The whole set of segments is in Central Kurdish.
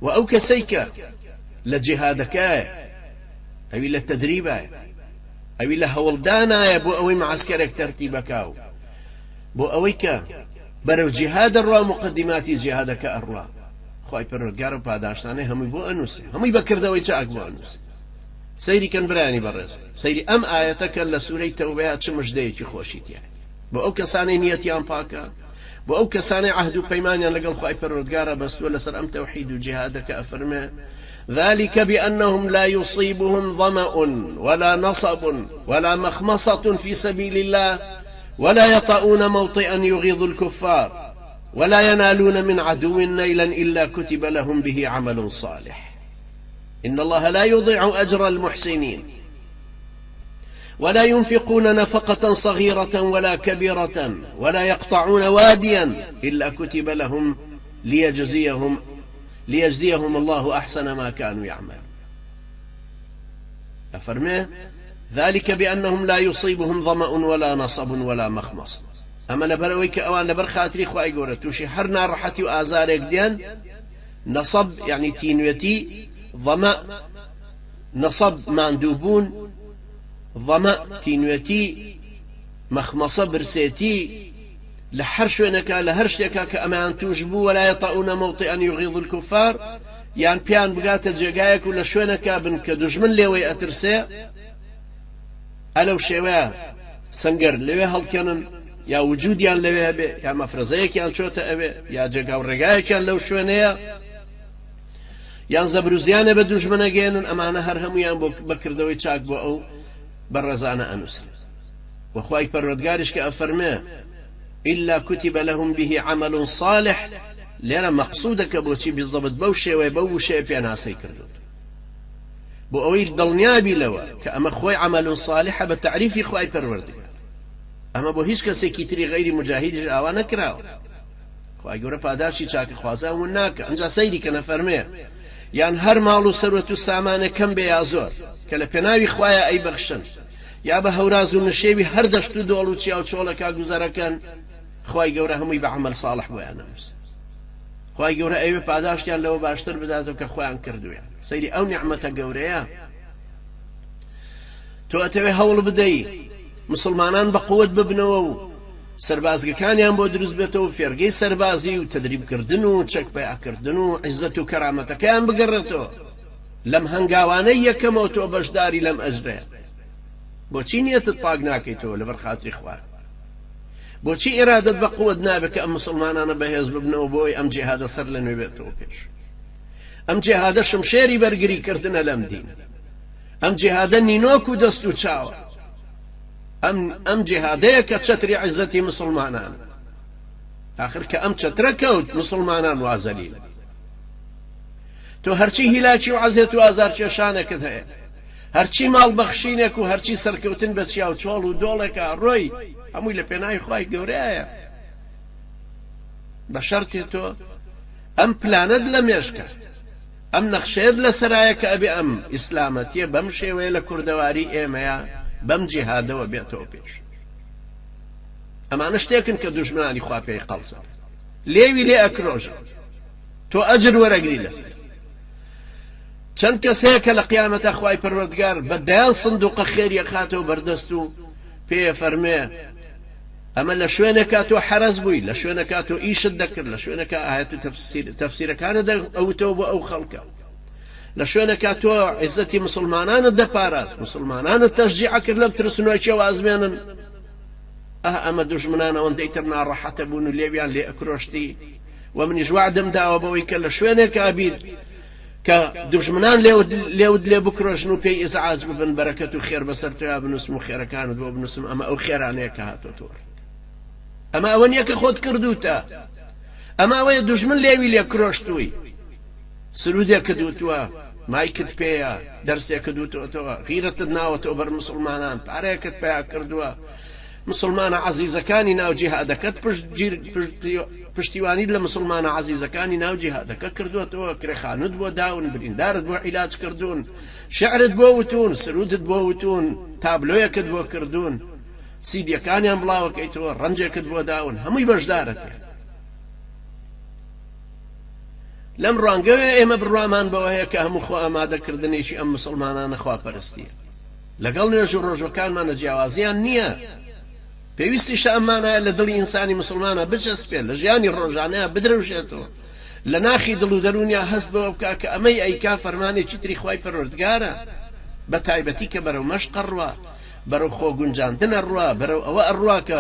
وأو كسيك لجهادك أو للتدريب أو لهولدانا بو أوي معسكرك ترتيبك بو أويك برو جهاد الروا مقدمات جهادك الروا خواهي پروردگار و پاداشتانه همي بو أنوسي همي بكردوي چاك بو أنوسي سيري كان براني برز سيري أم آياتك لسورة توبه چه مجدهي خوشيت يعني بو أو كساني نيتيان پاكا بو أو كساني عهد و پيمانيان لقل خواهي پروردگار بس ولسر أم توحيد و جهادك أفرمه ذلك بأنهم لا يصيبهم ظمأ ولا نصب ولا مخمصة في سبيل الله ولا يطؤون موطئا يغيظ الكفار ولا ينالون من عدو نيلا إلا كتب لهم به عمل صالح إن الله لا يضيع أجر المحسنين ولا ينفقون نفقة صغيرة ولا كبيرة ولا يقطعون واديا إلا كتب لهم ليجزيهم الله أحسن ما كانوا يعملون أفرميه ذلك بأنهم لا يصيبهم ظمأ ولا نصب ولا مخمص أما لبرويك أوان لبر خاطري خواهي قولة توشي حرنا رحتي وآزارك ديان نصب يعني تينويتي ظمأ نصب ماندوبون ظمأ تينويتي مخمصة برسيتي لحرشونك لهرشتك كأمان توجبوا ولا يطؤون موطئا يغيظ الكفار يعني بيان بقات جايك ولا شوينك بن كدجمن لوي أترسي ألو شوا سنجر لوي هالكنن يا وجود يعني لوي أبي يا مفرزيك يعني شوتا أبي يا جاكاو رقايك يعني لو شوينيا يعني زبروزيان بدجمن جينن أمانة هرهم يعني بكردوي تشاك بو أو برزانا أنسر وخواي پروردگارش كأفرمه إلا كتب لهم به عمل صالح لأن مقصودك بوشي بالضبط بوشي وبوشي بيناسي كردون بو أويل دلنيابي لوا كأما خوي عمل صالح بتعريف خواي پروردگار أما بو هيش كسي كتري غير مجاهد آوانا كراو خواي قورا پاداشي چاك خوازا وناك انجا سيري كنا فرميه يعني هر مالو سروتو سامانه كم بيازور كلا پناوي خوايا أي بخشن يا بهوراز النشيبي هر دشتو دولو تشاو چولكا گزاركن خواهي گەورە هەمووی بە عمل صالح بۆیان نەووست خواهي گەورە ئەوێ پاداشتیان لەوە باشتر بداتەوە کە خۆیان کردویان سەیری ئەو نیعمەتە گەورەیە تۆ ئەتەوێ هەوڵ بدەی مسلمانان بە قووت ببنەوە و سەربازگەکانیان بۆ دروست بێتەوە فێرگەی سەربازی و تەدریبکردن و چەکپەیاکردن و عیزەت و کەرامەتەکەیان بگەڕێتەوە لەم هەنگاوانەی یەکەمەوە تۆ بەشداری لەم ئەجرەیە بۆچی نیەتت پاک ناکەیتەوە لەبەر خاتری خوا بۆچی ئێرادت بە قووت نابێت کە ئەم مسلمانانە بەهێز ببنەوە بۆی ئەم جیهادە سەر لە نوێ بێتەوە پێش ئەم جیهادە شمشێری بەرگریکردنە لەم دین ئەم جیهادە نینۆک و دەست و چاوە ئەم جیهادەیە کە چەتری عیزەتی مسلمانان آخر کە ئەم چەترە کەوت مسلمانان وازەلیل تۆ هەرچی هیلاکی و عەزێت و ئازار کێشانێکت هەیە هەرچی ماڵ بەخشینێک و هەرچی سەرکەوتن بە چیا و چۆڵ و دۆڵێکە ڕۆی هەمووی لە پێناوی خوای گەورەیە بە شەرتی تۆ ئەم پلانت لە مێشکە ئەم نەخشەیەت لە سەرایە کە ئەبێ ئەم ئیسلامەتیە بەم شێوەیە لە کوردەواری ئێمەیە بەم جیهادەوە بێتەوە پێش ئەمانە شتێکن کە دوژمنانی خوا پێی قەڵزە لێوی لێ ئەکرۆژە تۆ ئەجر وەرەگری لەسەر چەند کەسەیە کە لە قیامەتە خوای پەروەردگار بەدەیان سندوقە خێریە خاتەوە بەردەست و پێ فەرمێ ئەمە لە شوێنێکا تۆ حەرەز بووی لە شوێنێکا تۆ ئیشت دەکرد لە شوێنێکا ئاەت و تەفسیرەکانت ئەوتەوە بۆ ئەو خەڵکە لە شوێنێکا تۆ عیزەتی مسلمانانت دەپاراست مسلمانانت تەشجیع کرد لەم ترسنۆکیەوە ئازمێنن ئەمە دوژمنان ئەوەندەی تر ناڕەحەتە بوون و لێویان لێ ئەکرۆشتی و منیش وعدم داوە بەوەی کە لە شوێنێکا بیت کە دوژمنان لێود لێ بکرۆژن و پێی ئیزعاج ببن بەرەکەت و خێر بەسەر تۆیا بنووسم و خێرەکانت بۆ بنووسم ئەمە ئەو خێرانەیە کە هاتۆتۆ ئەمە ئەوە نییە کە خۆت کردوتە ئەمە ئەوەیە دوژمن لێوی لێ کرۆشتووی سرودێکت دوتووە مایکت پێیە دەرسێکت دوتۆتەوە غیرەتت ناوەتەوە بەر مسلمانان پارەیەکت پێیا کردووە مسلمانە عەزیزەکانی ناو جیهادەکەت پشتیوانیت لە مسلمانە عەزیزەکانی ناو جیهادەکە کردووەتەوە کرێخانت بۆ داون بریندارت بۆ عیلاج کردوون شعرت بۆ وتون سرودت بۆ وتون تابلۆیەکت بۆ کردوون سیدیەکانیان بڵاوەکەیتەوە ڕەنجێکت بۆ داون هەمووی بەشدارەت لەم ڕوانگەوێ ئێمە بڕوامان بەوە هەیە کە هەموو خۆ ئامادەکردنێکی ئەم مسلمانانە خواپەرستیە لەگەڵ نوێژ و ڕۆژەکانمانە جیاوازیان نییە پێویستیشە ئەمانایە لە دڵی ئینسانی مسلمانە بچەسپێت لە ژیانی ڕۆژانەیە بدرەوشێتەوە لە ناخی دڵ و دەرونیا هەست بەوە بکا کە ئەمەی ئەیکا فەرمانێکی تری خوای پەروەردگارە بە تایبەتی کە بەرەو مەشقە ڕوا بەرەو خۆگونجاندنە ڕوا بەرەو ئەوە ئەڕوا کە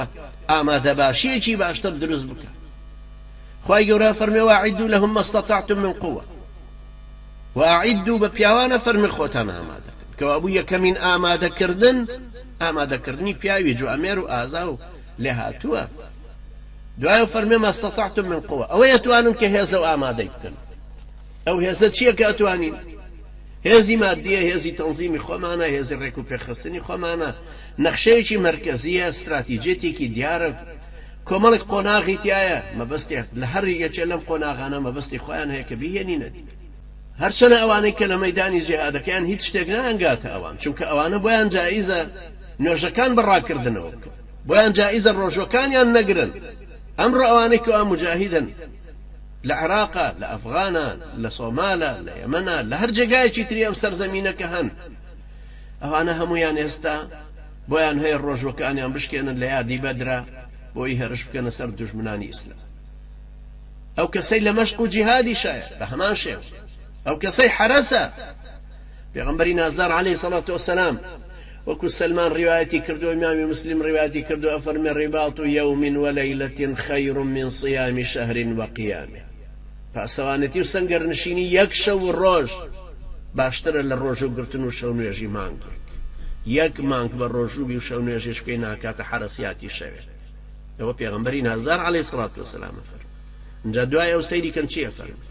ئامادەباشیەکی باشتر دروست بکە خوای گەورە فەرمێ وأعدوا لهم ما استطعتم من قوة وأعدوا بە پیاوانە فەرمی خۆتان ئامادە کەوا بوو یەکەمین ئامادەکردنی پیاوی جوامێر و ئازا و لێ هاتووە دوایە فەرمێ ما استطعتم من قوة ئەوە ئەتوانن کە هێزە و ئامادەی بکەن ئەو هێزە چییە کە ئەتوانین هێزی مادیە هێزی تەنزیمی خۆمانە هێزی ڕێک و پێخستنی خۆمانە نەخشەیەکی مرکزیە استراتیجێتێکی دیارە کۆمەڵێک قۆناغی تایە مەبەستێک لە هەر یەکێ لەم قۆناغانە مەبەستی خۆیان هەیە کە بهێنینە دی هەرچەنە ئەوانەی کە لە مەیدانی جیهادەکەیان هیچ شتێک نەئەنگاتە ئەوان چونکە ئەوانە بۆیان جائیزە نوێژەکان بەڕاکردنەوە بکەن بۆیان جائیزە ڕۆژەکانیان نەگرن ئەمڕۆ ئەوانەی کە مجاهیدن لە عێراقا لە ئەفغانە لە سۆمالە لە یەمەنە لە هەر جێگایەکی تری ئەم سەرزەمینەکە هەن ئەوانە هەمویان ئێستا بۆیان هەیە ڕۆژەکانیان بشکێنن لە یادی بەدرە بۆی هەرش بکەنە سەر دوژمنانی ئیسلام ئەو کەسەی لە مەشق و جیهادی شایە بە هەمان شێوە ئەو کەسەی حرەسە پێغەمبەری نازدار عەلەیهی سەڵاتو وەسەلام وەکو سلمان ڕیوایەتی کردو ئیمامی مسلم ڕیوایەتی کردو ئەفەرمێ ڕیباط یەوم وەلەیلەة خەیر من صیام شەهر وەقیامه پاسەوانەتی و سەنگەرنشینی یەک شەو و ڕۆژ باشترە لە ڕۆژوو گرتن و شەو نوێژی مانگێک یەک مانگ بە ڕۆژووبی و شەو نوێژیش پێی ناکاتە حرەسیاتی شەوێ ئەوە پێغەمبەری نازدار عەلەیهی سەڵاتو وەسەلام فەرمووی اینجا دوای ئەو سەیری کەن چییە فەرمووی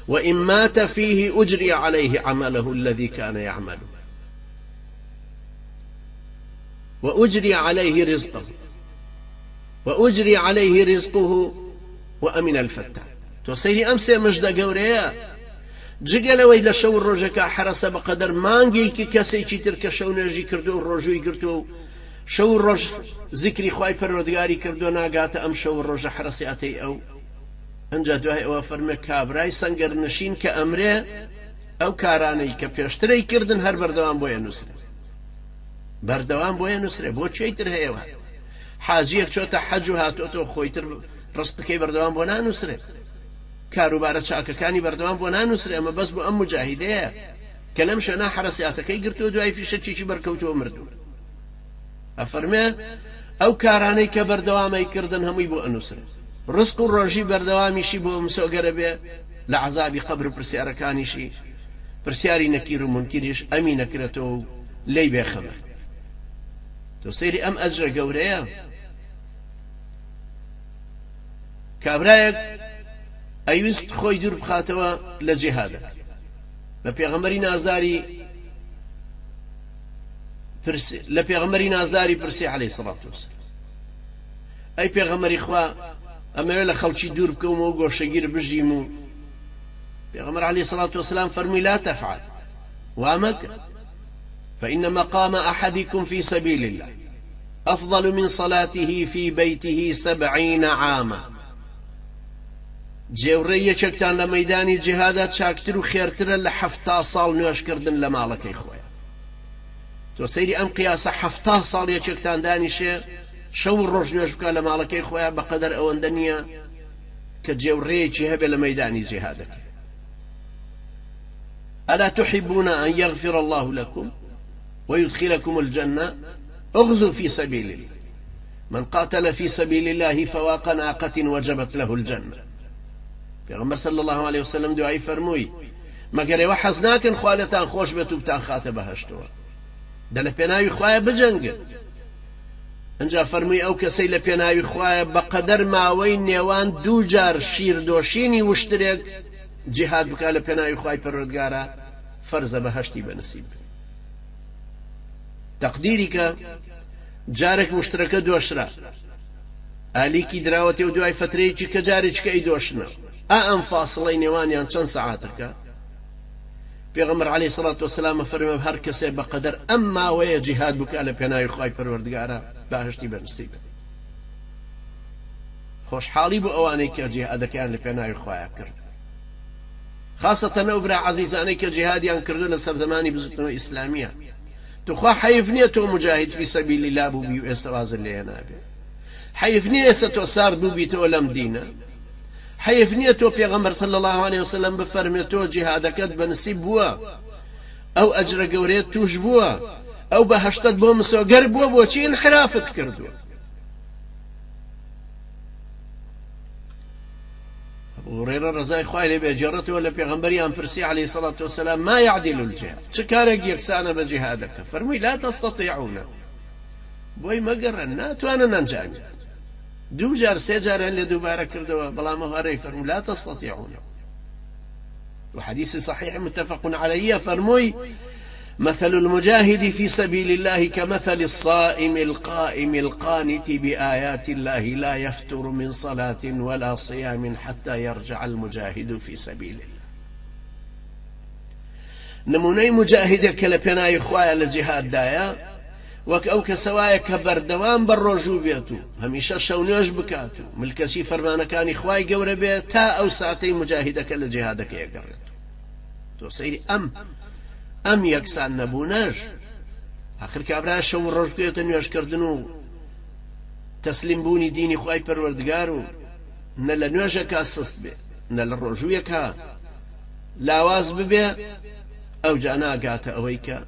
وإن مات فيه أجري عليه عمله الذي كان يعمل وأجري عليه رزقه وأمن الفتان توسيري أمسي مجد قوريا جگەلەوەی لە شەو ڕۆژەکە حرەسە بەقەدەر مانگێکی کەسێکی تر کە شەو نوێژی کردو و ڕۆژووی گرتو و شەو ڕۆژ ذکری خوای پەروەردگاری کردو ناگاتە ئەم شەو ڕۆژە حرەسیاتەی ئەو ئەنجا دوای ئەوە فەرمێ کابرای سەنگەر نشین کە ئەمرێ ئەو کارانەی کە پێشترەی کردن هەر بەردەوام بۆیە نووسرێ بەردەوام بۆیە نووسرێ بۆ چێتر هەیەوە حاجیەک چۆتە حەج و هاتۆتەوە خۆیتر ڕستەکەی بەردەوام بۆ نانووسرێ کاروبارە چاکەکانی بەردەوام بۆ نانووسرێ ئەمە بەس بۆ ئەم مجاهیدەیە کە لەم شوێنە حرەسیاتەکەی گرتووە دوای فیشەکێکی بەرکەوتووە مردووە ئەفەرمێ ئەو کارانەی کە بەردەوامی کردن هەمووی بۆ ئەنووسرێ ڕزق و ڕۆژی بەردەوامیشی بۆ مسۆگەرە بێ لە عەزابی قەبر و پرسیارەکانیشی پرسیاری نەکیر و منکریش ئەمی نەکرێتەوە و لێی بێخەبەر تۆ سەیری ئەم ئەجرە گەورەیە کابرایەک ئەیویست خۆی دوور بخاتەوە لە جیهادە لە پێغەمبەری نازداری پرسی عەلەیهی سەڵاتو وەسەلام ئەی پێغەمبەری خوا ئەمەوێ لە خەڵکی دوور بکەومەوە گۆشەگیر بژیم و پێغەمبەر عەلەیهی سەڵاتو وەسەلام فەرمووی لا تەفعەل وامەکە فإن مقام أحدكم في سبيل الله أفضل من صلاته في بيته 70 عاما جێوڕێی یەکێکتان لە مەیدانی جیهادا چاکتر و خێرترە لە 70 ساڵ نوێژکردن لە ماڵەکەی خۆیان تۆ سەیری ئەم قیاسە 70 ساڵ یەکێکتان دانیشێ شەو ڕۆژ نوێژ بکە لە ماڵەکەی خۆیان بەقەدەر ئەوەندە نییە کە جێوڕێیەکی هەبێ لە مەیدانی جیهادەکە ألا تحبون أن يغفر الله لكم ويدخلكم الجنة اغزوا في سبيل الله من قاتل في سبيل الله فواق ناقة وجبت له الجنة پیغمبر صلى الله عليه وسلم دعای فرمووی مەگەر ئێوە حەز ناکەن خوالەتان خۆش بێت و بتان خاتە بەهەشتەوە دە لە پێناوی خوایە بجەنگن ئەنجا فەرمووی ئەو کەسەی لە پێناوی خوایە بەقەدەر ماوەی نێوان 2 جار شیردۆشینی وشترێک جیهاد بکا لە پێناوی خوای پەروەردگارە فەرزە بەهەشتی بەنسیب تەقدیری کە جارێک وشترەکە دۆشرا ئالیکی دراوەتێ و دوای فترەیەکی کە جارێککە ئەی دۆشنە ئەم فاصڵەی نێوانیان چەند سەعاتەکە پێغەمبەر عەلەیهی سەڵاتو وەسەلام فەرمووی هەر کەسێ بەقەدەر ئەم ماوەیە جیهاد بکا لە پێناوی خوای پەروەردگارە بەهەشتی بەنسیب خۆشحاڵی بۆ ئەوانەی کە جیهادەکەیان لە پێناوی خوایە کرد خاصة نوبرا عزيزاني كجهاديان كردو لسر زماني بزتنو إسلامية تخوا حيفنية تو مجاهد في سبيل الله بو بيو إسواز اللي ينابي حيفنية ستو سار بو بيتو لم دينا حيفنية تو بيغمبر صلى الله عليه وسلم بفرميتو جهادك بنسيب بوا أو أجر قوريت توش بوا أو بهشتت بو مسو قرب بوا چي انحرافت كردو أبو هريرة رضي الله عنه بجرته ولا بيغمبري برسي عليه الصلاة والسلام ما يعدل الجهاد شكارك يكسانا بجهادك فرمي لا تستطيعون بوي مقرنا توانا ننجاني دو جار سي جار اللي دوباره كردوا بلا مهاري فرمي لا تستطيعون وحديث صحيح متفق عليه فرمي مثل المجاهد في سبيل الله كمثل الصائم القائم القانت بآيات الله لا يفتر من صلاة ولا صيام حتى يرجع المجاهد في سبيل الله نموني مجاهدك لبنا يخوايا لجهاد دايا وك أو كسوايا كبردوان بالرجو بيتو هميشه شونيوش بكاتو ملكشي فرمان كان إخواي قورة بيتا أو ساعتين مجاهدك لجهادك يقررتو تو سيري أم يكسان نبوناش آخر كابرا شو الرجو بيتا نيوش كردنو تسليم بوني ديني خواي پروردگارو نلا نيوش كاسست بي نلا الرجو يكا لاواز ببي أو جانا قاتا أويكا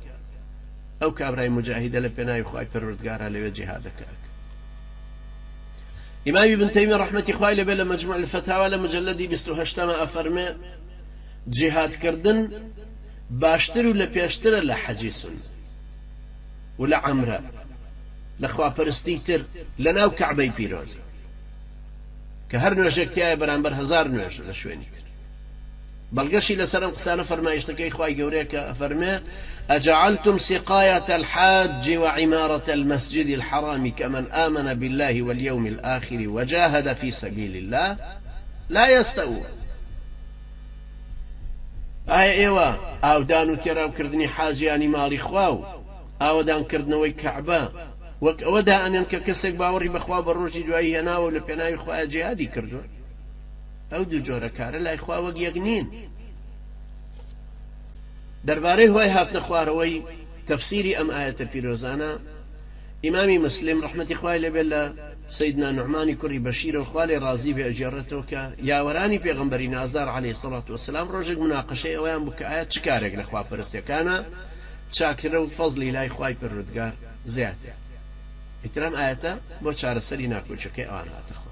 أو كابراي مجاهدة لبناي خواي پروردگارا لوي جهادك إمام ابن تيمية رحمة خواي لبلا مجموع الفتاوى لمجلدي 28 أفرمي جهاد كردن باشتر ولا بيشتر لحجي سنة ولا عمرة لخوا پرستيتر لناو كعبي بيروز كهر نوشك تياي برانبر 1000 نوش لشوينيتر بلقشي لسرم قسانة فرمايشتكي خواي قوريك فرمي أجعلتم سقاية الحاج وعمارة المسجد الحرام كمن آمن بالله واليوم الآخر وجاهد في سبيل الله لا يستوون ايوا او دانو تيراو كردني حاجياني مالي خواو او دان كردنوي كعبة ودا ان انك كسك باوري بخوا بروجي دوائي هناو لبناي خوا جهادي كردو او دو جورا كار لا اخوا وق يقنين درباري هواي هاتنا خواروي تفسيري ام آية بيروزانا امامي مسلم رحمة اخوائي لبلا سيدنا نعماني كري بشير وخوالي رازي بأجارتوك يا وراني بيغمبري نازار عليه الصلاة والسلام روجك مناقشة اوان بك آيات شكارك لخوا برستي كان شاكر وفضلي لا اخوائي بالردقار زيادة اترام آياتا بو چار سري ناكو شكي اوان هاتخوار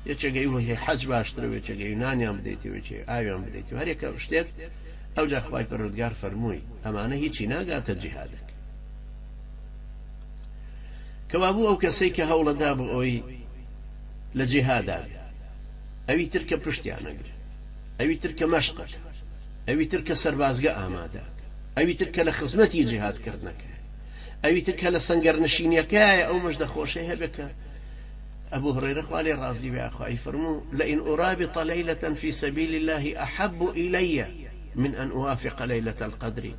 يچگەی وهي حج باشتر يچگەی نانیان بدەیت وچێ ئاویان بدەیت هەر یەکە شتێک ئەو جا خوای پەروەردگار فەرمووی ئەمانە هیچی ناگاتە جیهادێک کەوا بوو ئەو کەسەی کە هەوڵەدا بۆ ئەوەی لە جیهادا ئەوی تر کە پشتیان نەگرێ ئەوی تر کە مەشقەکە ئەوی تر کە سەربازگە ئامادە ئەوی تر کە لە خزمەتی جیهادکردنەکە ئەوی تر کە لە سەنگەرنشینیەکەیە ئەو مەژدە خۆشەی هەبێکە أبو هريرة قال راضي بأخوي فرمو لئن أرابط ليلة في سبيل الله أحب إلي من أن أوافق ليلة القدر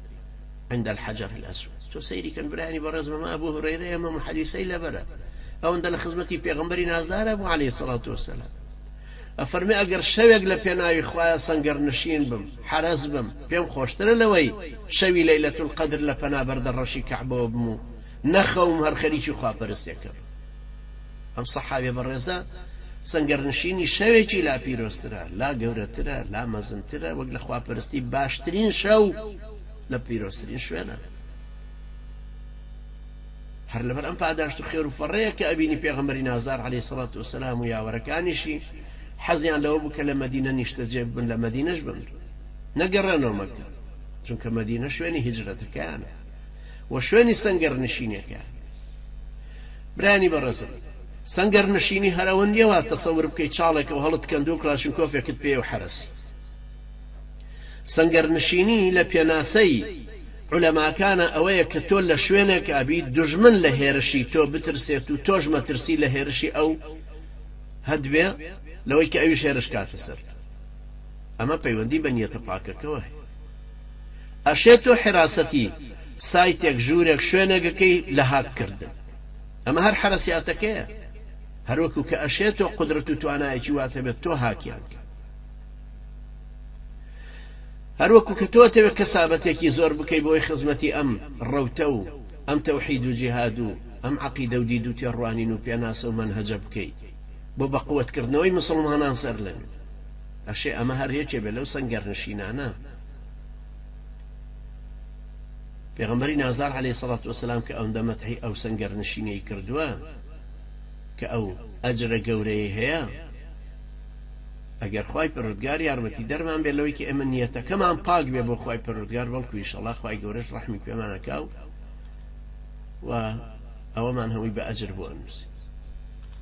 عند الحجر الأسود تسيري كان براني برز ما أبو هريرة يمام الحديثي لبرا أو عند خدمتي بيغمبري نازار أبو عليه الصلاة والسلام أفرمي أقر شويق لبيناوي خوايا سنقر نشين بم حرز بم بيم خوشتر لوي شوي ليلة القدر لبنا برد الرشي كعبه بمو نخوم هر خليش خواه برستيكر ئەم سەحابێ بەڕێزە سەنگەرنشینی شەوێکی لا پیرۆزترە لا گەورەترە لا مەزنترە وەک لە خواپەرستی باشترین شەو لە پیرۆزترین شوێنە هەر لەبەر ئەم پاداشت و خێر و فەڕەیە کە ئەبینی پێغەمبەری نازار عەلەیهی سەڵات وسەلام و یاوەرەکانیشی حەزیان لەوە بوو کە لە مەدینە نیشتەجێ ببن لە مەدینەش بن نەگەڕێنەوە مەککە چونکە مەدینە شوێنی هیجرەتەکەیانە و شوێنی سەنگەرنشینیەکە برانی بەڕێزە سنگر نشینی هەرەوەندیەوە تەسەور بکەی چاڵێکە و هەڵت کەندو و کلاشنکۆفێکت پێ و حرەسی سنگر نشینی لە پێناسەی عولەماکانە ئەوەیە کە تۆ لە شوێنێک ئابی دوژمن لە هێرشی تۆ بترسێت و تۆش مەترسی لە هێرشی ئەو هەدبێ لەوەی کە ئەویش هێرش کاتە سەر ئەمە پەیوەندی بە نیەتە پاکەکەوە هەیە ئەشێت تۆ حراسەتی سایتێک ژوورێک شوێنێکەکەی لە هاککردن ئەمە هەر حرەسیاتەکەیە هەروەکو کە ئەشێت تۆ قودرەت و توانایەکی واتە بێت تۆ هاکیان کە هەروەکو کە تۆ تەوێت کەسابەتێکی زۆر بکەی بۆی خزمەتی ئەم ڕەوتە و ئەم تەوحید و جیهاد و ئەم عەقیدە و دید و تێڕوانین و پێناسە و مەنهەجە بکەیت بۆ بەقووەتکردنەوەی مسڵمانان سەر لەوێ ئەشێ ئەمە هەر یەکێ بێ لەو سەنگەرنشینانە. پێغەمبەری نازار عەلەیهی سەڵات وەسەلام کە ئەوەندە مەدحی ئەو سەنگەرنشینەی کردووە کە ئەو ئەجرە گەورەی هەیە، ئەگەر خوای پەروەردگار یارمەتی دەرمان بێ لەوەی کە ئێمە نیەتەکەمان پاک بێ بۆ خوای پەروەردگار، بەڵکو ئینشەڵڵا خوای گەورەش ڕەحمی پێمانەکا و ئەوەمان هەمووی بە ئەجر بۆ ئەنووسی.